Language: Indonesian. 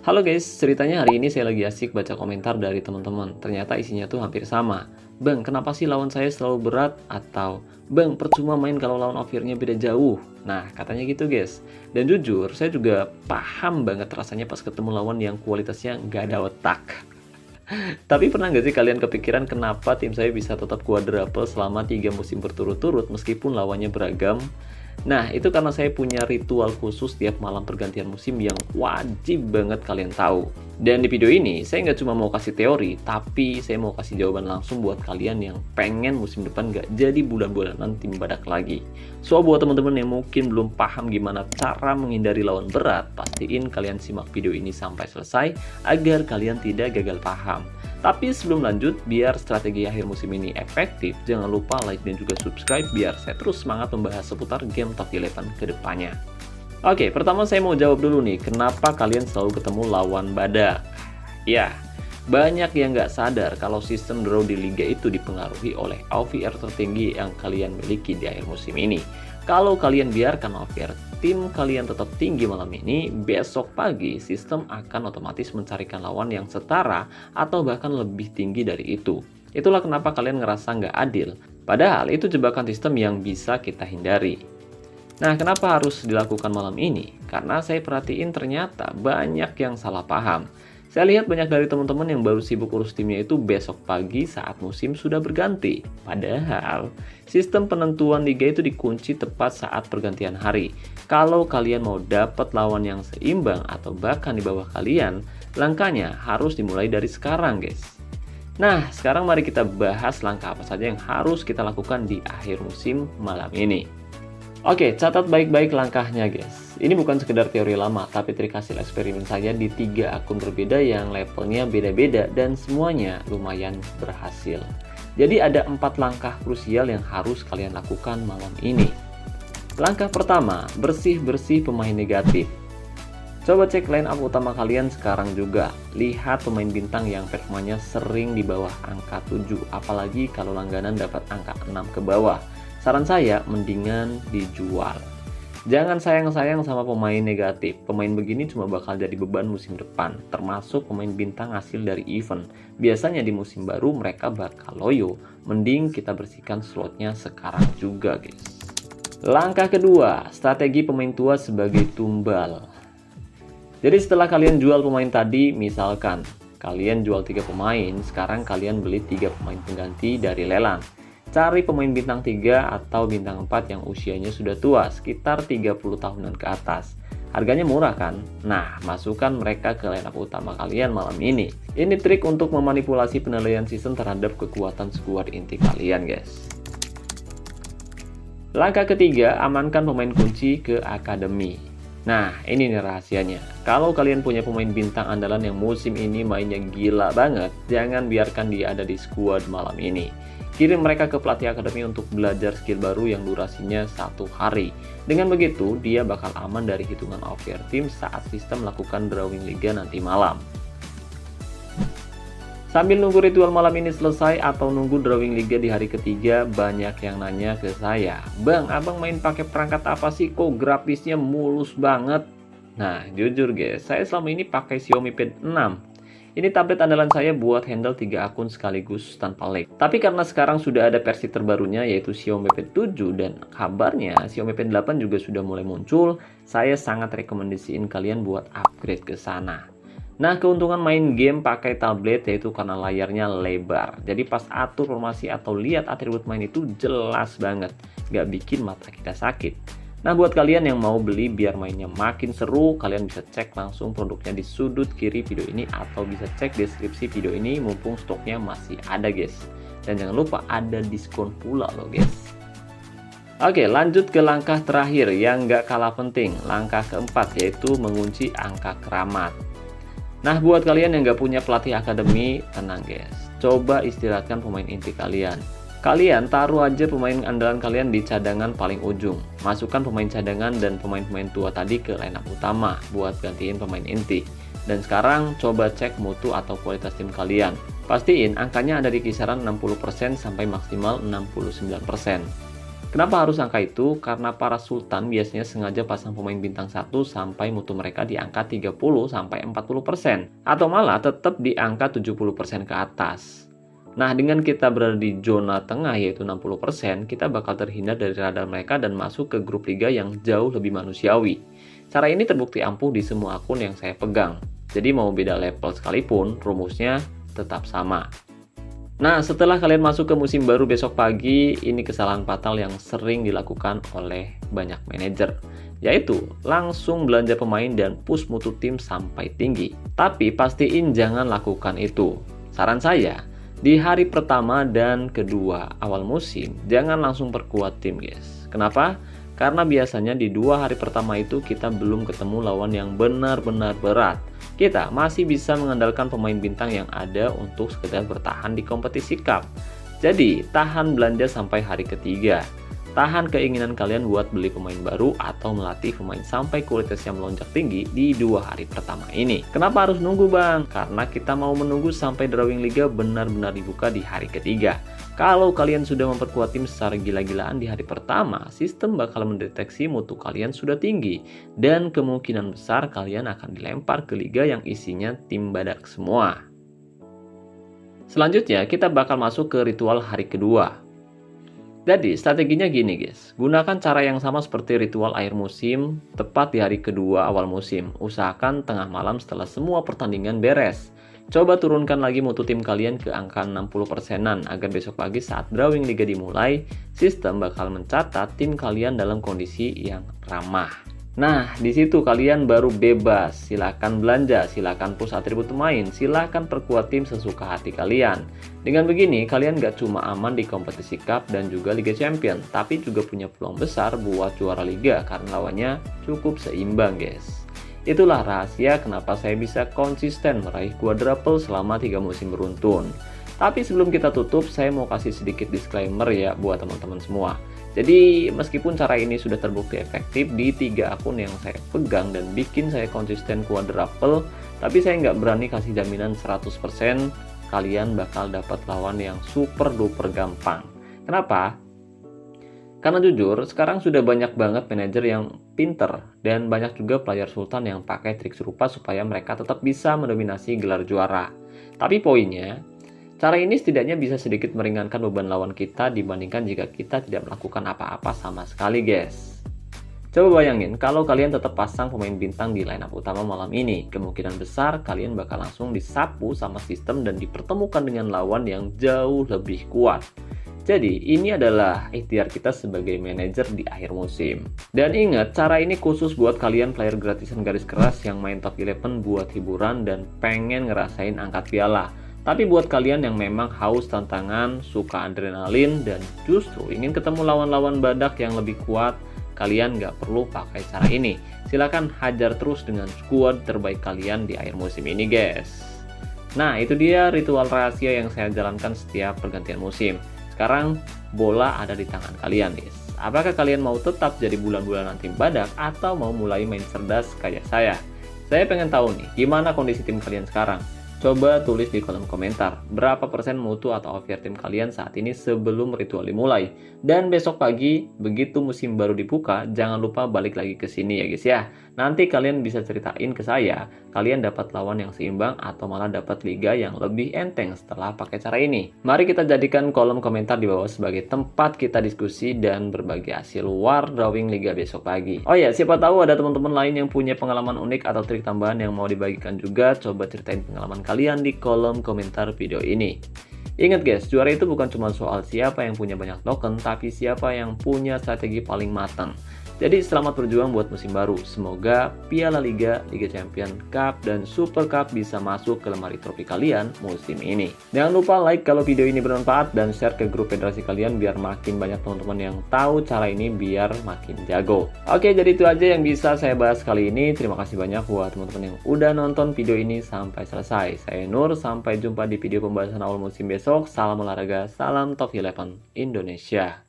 Halo guys, ceritanya hari ini saya lagi asik baca komentar dari teman-teman. Ternyata isinya tuh hampir sama. Bang, kenapa sih lawan saya selalu berat? Atau, Bang, percuma main kalau lawan offiernya beda jauh. Nah, katanya gitu guys. Dan jujur, saya juga paham banget rasanya pas ketemu lawan yang kualitasnya nggak ada otak. Tapi pernah nggak sih kalian kepikiran kenapa tim saya bisa tetap quadruple selama 3 musim berturut-turut meskipun lawannya beragam? Nah, itu karena saya punya ritual khusus tiap malam pergantian musim yang wajib banget kalian tahu. Dan di video ini, saya nggak cuma mau kasih teori, tapi saya mau kasih jawaban langsung buat kalian yang pengen musim depan nggak jadi bulan-bulanan tim badak lagi. So, buat teman-teman yang mungkin belum paham gimana cara menghindari lawan berat, pastiin kalian simak video ini sampai selesai agar kalian tidak gagal paham. Tapi sebelum lanjut, biar strategi akhir musim ini efektif, jangan lupa like dan juga subscribe biar saya terus semangat membahas seputar game Top 11 ke depannya. Oke, pertama saya mau jawab dulu nih, kenapa kalian selalu ketemu lawan badak? Ya, banyak yang nggak sadar kalau sistem draw di liga itu dipengaruhi oleh OVR tertinggi yang kalian miliki di akhir musim ini. Kalau kalian biarkan OVR tim kalian tetap tinggi malam ini, besok pagi sistem akan otomatis mencarikan lawan yang setara atau bahkan lebih tinggi dari itu. Itulah kenapa kalian ngerasa nggak adil. Padahal itu jebakan sistem yang bisa kita hindari. Nah, kenapa harus dilakukan malam ini? Karena saya perhatiin ternyata banyak yang salah paham. Saya lihat banyak dari teman-teman yang baru sibuk urus timnya itu besok pagi saat musim sudah berganti. Padahal, sistem penentuan liga itu dikunci tepat saat pergantian hari. Kalau kalian mau dapat lawan yang seimbang atau bahkan di bawah kalian, langkahnya harus dimulai dari sekarang, guys. Nah, sekarang mari kita bahas langkah apa saja yang harus kita lakukan di akhir musim malam ini. Oke, catat baik-baik langkahnya guys. Ini bukan sekedar teori lama, tapi trik hasil eksperimen saya di 3 akun berbeda yang levelnya beda-beda dan semuanya lumayan berhasil. Jadi ada 4 langkah krusial yang harus kalian lakukan malam ini. Langkah pertama, bersih-bersih pemain negatif. Coba cek line up utama kalian sekarang juga. Lihat pemain bintang yang performanya sering di bawah angka 7, apalagi kalau langganan dapat angka 6 ke bawah. Saran saya, mendingan dijual. Jangan sayang-sayang sama pemain negatif. Pemain begini cuma bakal jadi beban musim depan, termasuk pemain bintang hasil dari event. Biasanya di musim baru mereka bakal loyo. Mending kita bersihkan slotnya sekarang juga, guys. Langkah kedua, strategi pemain tua sebagai tumbal. Jadi setelah kalian jual pemain tadi, misalkan kalian jual 3 pemain, sekarang kalian beli 3 pemain pengganti dari lelang. Cari pemain bintang 3 atau bintang 4 yang usianya sudah tua, sekitar 30 tahunan ke atas. Harganya murah kan? Nah, masukkan mereka ke lineup utama kalian malam ini. Ini trik untuk memanipulasi penilaian season terhadap kekuatan skuad inti kalian, guys. Langkah ketiga, amankan pemain kunci ke akademi. Nah, ini nih rahasianya. Kalau kalian punya pemain bintang andalan yang musim ini mainnya gila banget, jangan biarkan dia ada di skuad malam ini. Kirim mereka ke pelatih akademi untuk belajar skill baru yang durasinya 1 hari. Dengan begitu, dia bakal aman dari hitungan OVR tim saat sistem melakukan drawing liga nanti malam. Sambil nunggu ritual malam ini selesai atau nunggu drawing liga di hari ketiga, banyak yang nanya ke saya, Bang, abang main pakai perangkat apa sih? Kok grafisnya mulus banget? Nah, jujur guys, saya selama ini pakai Xiaomi Pad 6. Ini tablet andalan saya buat handle 3 akun sekaligus tanpa lag. Tapi karena sekarang sudah ada versi terbarunya yaitu Xiaomi Pad 7 dan kabarnya Xiaomi Pad 8 juga sudah mulai muncul, saya sangat rekomendasiin kalian buat upgrade ke sana. Nah, keuntungan main game pakai tablet yaitu karena layarnya lebar. Jadi pas atur formasi atau lihat atribut main itu jelas banget, gak bikin mata kita sakit. Nah, buat kalian yang mau beli biar mainnya makin seru, kalian bisa cek langsung produknya di sudut kiri video ini atau bisa cek deskripsi video ini mumpung stoknya masih ada, guys. Dan jangan lupa ada diskon pula loh, guys. Oke, lanjut ke langkah terakhir yang gak kalah penting. Langkah keempat yaitu mengunci angka keramat. Nah, buat kalian yang gak punya pelatih akademi, tenang guys. Coba istirahatkan pemain inti kalian. Kalian taruh aja pemain andalan kalian di cadangan paling ujung. Masukkan pemain cadangan dan pemain-pemain tua tadi ke lineup utama buat gantiin pemain inti. Dan sekarang coba cek mutu atau kualitas tim kalian. Pastiin angkanya ada di kisaran 60% sampai maksimal 69%. Kenapa harus angka itu? Karena para sultan biasanya sengaja pasang pemain bintang 1 sampai mutu mereka di angka 30-40%, atau malah tetap di angka 70% ke atas. Nah, dengan kita berada di zona tengah yaitu 60%, kita bakal terhindar dari radar mereka dan masuk ke grup liga yang jauh lebih manusiawi. Cara ini terbukti ampuh di semua akun yang saya pegang. Jadi mau beda level sekalipun, rumusnya tetap sama. Nah, setelah kalian masuk ke musim baru besok pagi, ini kesalahan fatal yang sering dilakukan oleh banyak manajer, yaitu langsung belanja pemain dan push mutu tim sampai tinggi. Tapi pastiin jangan lakukan itu. Saran saya, di hari pertama dan kedua awal musim, jangan langsung perkuat tim, guys. Kenapa? Karena biasanya di 2 hari pertama itu kita belum ketemu lawan yang benar-benar berat. Kita masih bisa mengandalkan pemain bintang yang ada untuk sekedar bertahan di kompetisi cup. Jadi, tahan belanja sampai hari ketiga. Tahan keinginan kalian buat beli pemain baru atau melatih pemain sampai kualitasnya melonjak tinggi di 2 hari pertama ini. Kenapa harus nunggu, Bang? Karena kita mau menunggu sampai drawing liga benar-benar dibuka di hari ketiga. Kalau kalian sudah memperkuat tim secara gila-gilaan di hari pertama, sistem bakal mendeteksi mutu kalian sudah tinggi, dan kemungkinan besar kalian akan dilempar ke liga yang isinya tim badak semua. Selanjutnya, kita bakal masuk ke ritual hari kedua. Jadi, strateginya gini, guys. Gunakan cara yang sama seperti ritual akhir musim, tepat di hari kedua awal musim. Usahakan tengah malam setelah semua pertandingan beres. Coba turunkan lagi mutu tim kalian ke angka 60%-an agar besok pagi saat drawing liga dimulai, sistem bakal mencatat tim kalian dalam kondisi yang ramah. Nah, di situ kalian baru bebas. Silakan belanja, silakan push atribut pemain, silakan perkuat tim sesuka hati kalian. Dengan begini, kalian gak cuma aman di kompetisi cup dan juga Liga Champion, tapi juga punya peluang besar buat juara liga karena lawannya cukup seimbang, guys. Itulah rahasia kenapa saya bisa konsisten meraih quadruple selama 3 musim beruntun. Tapi sebelum kita tutup, saya mau kasih sedikit disclaimer ya buat teman-teman semua. Jadi meskipun cara ini sudah terbukti efektif di 3 akun yang saya pegang dan bikin saya konsisten quadruple, tapi saya nggak berani kasih jaminan 100% kalian bakal dapat lawan yang super duper gampang. Kenapa? Karena jujur, sekarang sudah banyak banget manajer yang pinter dan banyak juga player sultan yang pakai trik serupa supaya mereka tetap bisa mendominasi gelar juara. Tapi poinnya, cara ini setidaknya bisa sedikit meringankan beban lawan kita dibandingkan jika kita tidak melakukan apa-apa sama sekali, guys. Coba bayangin, kalau kalian tetap pasang pemain bintang di lineup utama malam ini, kemungkinan besar kalian bakal langsung disapu sama sistem dan dipertemukan dengan lawan yang jauh lebih kuat. Jadi, ini adalah ikhtiar kita sebagai manajer di akhir musim. Dan ingat, cara ini khusus buat kalian player gratisan garis keras yang main top 11 buat hiburan dan pengen ngerasain angkat piala. Tapi buat kalian yang memang haus tantangan, suka adrenalin, dan justru ingin ketemu lawan-lawan badak yang lebih kuat, kalian nggak perlu pakai cara ini. Silahkan hajar terus dengan squad terbaik kalian di akhir musim ini, guys. Nah, itu dia ritual rahasia yang saya jalankan setiap pergantian musim. Sekarang bola ada di tangan kalian, guys. Apakah kalian mau tetap jadi bulan-bulanan tim badak atau mau mulai main cerdas kayak saya? Saya pengen tahu nih, gimana kondisi tim kalian sekarang? Coba tulis di kolom komentar, berapa persen mutu atau OVR tim kalian saat ini sebelum ritual dimulai. Dan besok pagi, begitu musim baru dibuka, jangan lupa balik lagi ke sini ya guys ya. Nanti kalian bisa ceritain ke saya, kalian dapat lawan yang seimbang atau malah dapat liga yang lebih enteng setelah pakai cara ini. Mari kita jadikan kolom komentar di bawah sebagai tempat kita diskusi dan berbagi hasil war drawing liga besok pagi. Oh ya, siapa tahu ada teman-teman lain yang punya pengalaman unik atau trik tambahan yang mau dibagikan juga, coba ceritain pengalaman kalian di kolom komentar video ini. Ingat guys, juara itu bukan cuma soal siapa yang punya banyak token, tapi siapa yang punya strategi paling matang. Jadi selamat berjuang buat musim baru. Semoga Piala Liga, Liga Champion, Cup, dan Super Cup bisa masuk ke lemari trofi kalian musim ini. Jangan lupa like kalau video ini bermanfaat dan share ke grup federasi kalian biar makin banyak teman-teman yang tahu cara ini biar makin jago. Oke, jadi itu aja yang bisa saya bahas kali ini. Terima kasih banyak buat teman-teman yang udah nonton video ini sampai selesai. Saya Nur, sampai jumpa di video pembahasan awal musim besok. Salam olahraga, salam Top 11 Indonesia.